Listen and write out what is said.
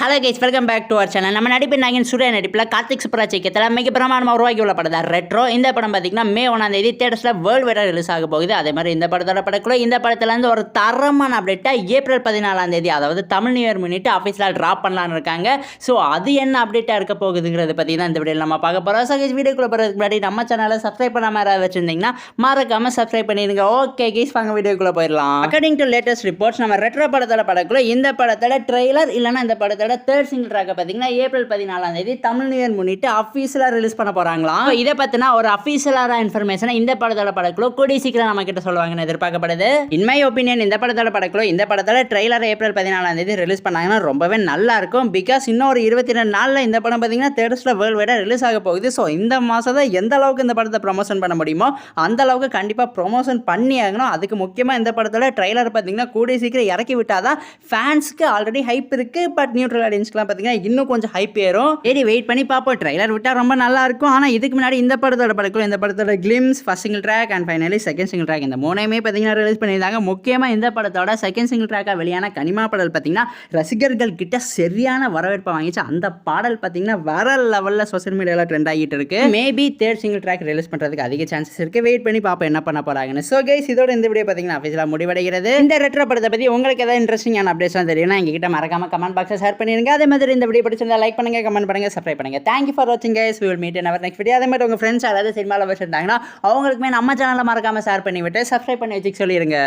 Hello guys, welcome back to our channel. நம்ம நடிப்பு நாயகன் சூர்யா நடிப்பில் கார்த்திக் சுப்ராஜ் இயக்கத்தில் மிக பிரமாணமாக உருவாக்கி உள்ள படம் தான் ரெட்ரோ. இந்த படம் பார்த்தீங்கன்னா மே 1 தியேட்டர்ஸில் வேர்ல்டு வைடாக ரிலீஸ் ஆக போகுது. அதே மாதிரி இந்த படத்தோட படக்குள்ள இந்த படத்துலேருந்து ஒரு தரமான அப்டேட்டாக ஏப்ரல் 14 அதாவது தமிழ் நியூ இயர் முன்னிட்டு ஆஃபீஸில் ட்ராப் பண்ணலான்னு இருக்காங்க. ஸோ அது என்ன அப்டேட்டாக இருக்க போகுதுங்கிறது பற்றி தான் இந்த வீடியோவில் நம்ம பார்க்க போகிறோம். ஸோ கைஸ், வீடியோக்குள்ள போகிறதுக்கு முன்னாடி நம்ம சேனலை சப்ஸ்கிரைப் பண்ணாமல் யாராவது வச்சுருந்தீங்கன்னா மறக்காமல் சப்ஸ்கிரைப் பண்ணிடுங்க. ஓகே கைஸ், வாங்க வீடியோக்குள்ளே போயிடலாம். அக்கார்டிங் டு லேட்டஸ்ட் ரிப்போர்ட்ஸ், நம்ம ரெட்ரோ படத்தோட படக்குள்ள இந்த படத்தோட ட்ரெய்லர் இல்லைன்னா இந்த படத்தோட தேர்ட் சிங்கிள் பார்த்தீங்கன்னா ஏப்ரல் 14 தமிழ் நியூ இயர் முன்னிட்டு அஃபீஷியலா ரிலீஸ் பண்ண போறாங்களாம். இதை பத்தின ஒரு அஃபீஷியலான இன்ஃபர்மேஷனை இந்த படத்தோட படக்குள்ள கூடிய சீக்கிரம் நம்ம கிட்ட சொல்லுவாங்கன்னு எதிர்பார்க்கப்படுது. இன் மை ஒப்பீனியன், இந்த படத்தோட படக்குள்ள இந்த படத்தோட ட்ரெய்லர் ஏப்ரல் 14 ரிலீஸ் பண்ணாங்கன்னா ரொம்பவே நல்லா இருக்கும். பிகாஸ் இன்னும் ஒரு 22 நாள்ல இந்த படம் பார்த்தீங்கன்னா தேட்டர்ஸ்ல வேர்ல்டு வைடா ரிலீஸ் ஆக போகுது. ஸோ இந்த மாசம் தான் எந்த அளவுக்கு இந்த படத்தை ப்ரொமோஷன் பண்ண முடியுமோ அந்த அளவுக்கு கண்டிப்பா ப்ரொமோஷன் பண்ணி ஆகணும். அதுக்கு முக்கியமா இந்த படத்தோட ட்ரெய்லர் பார்த்தீங்கன்னா கூடிய சீக்கிரம் இறக்கி விட்டாதான் ஃபேன்ஸ்க்கு ஆல்ரெடி ஹைப் இருக்கு. பட் நியூட்ரல் ஆடியன்ஸ்க்குலாம் பார்த்தீங்கன்னா இன்னும் கொஞ்சம் ஹைப் ஏறும். சரி, வெயிட் பண்ணி பார்ப்போம். ட்ரைலர் விட்டா ரொம்ப நல்லா இருக்கும். ஆனா இதுக்கு முன்னாடி இந்த படத்தோட படக்குள்ள இந்த படத்தோட glimpse, first single track and finally second single track, இந்த மூணையுமே பார்த்தீங்கன்னா ரிலீஸ் பண்ணியிருந்தாங்க. முக்கியமா இந்த படத்தோட செகண்ட் சிங்கிள் ட்ராக்காக வெளியான கனிமா பாடல் பார்த்தீங்கன்னா ரசிகர்கள் கிட்ட சரியான வரவேற்பை வாங்கிச்சு. அந்த பாடல் பார்த்தீங்கன்னா வேற லெவலில் சோசியல் மீடியாவில் ட்ரெண்ட் ஆகிட்டு இருக்கு. Maybe third single track release பண்ணுறதுக்கு அதிக சான்சஸ் இருக்கு. வெயிட் பண்ணி பார்ப்போம் என்ன பண்ண போறாங்கன்னு. ஸோ கைஸ், இதோட இந்த வீடியோ பார்த்தீங்கன்னா அஃபீஷியலாக முடிவடைகிறது. இந்த ரெட்ரோ படத்தை பற்றி உங்களுக்கு ஏதாவது இன்ட்ரெஸ்டிங்கான அப்டேட்ஸ்லாம் தெரியும்னா எங்ககிட்ட மறக்காம கமெண்ட் பாக்ஸை ஷேர் பண்ணிருங்க. அதே மாதிரி இந்த வீடியோ பிடிச்சிருந்தா லைக் பண்ணுங்க, கமெண்ட் பண்ணுங்க, சப்ஸ்கிரைப் பண்ணுங்க. Thank you for watching guys. We will meet in our next video. அதே மாதிரி உங்க ஃப்ரெண்ட்ஸ் யாராவது சினிமாவில் வச்சிருந்தாங்கன்னா அவங்களுக்குமே நம்ம சேனலை மறக்காம ஷேர் பண்ணி விட்டு சப்ஸ்கிரைப் பண்ணி வச்சுக்க சொல்லிடுங்க.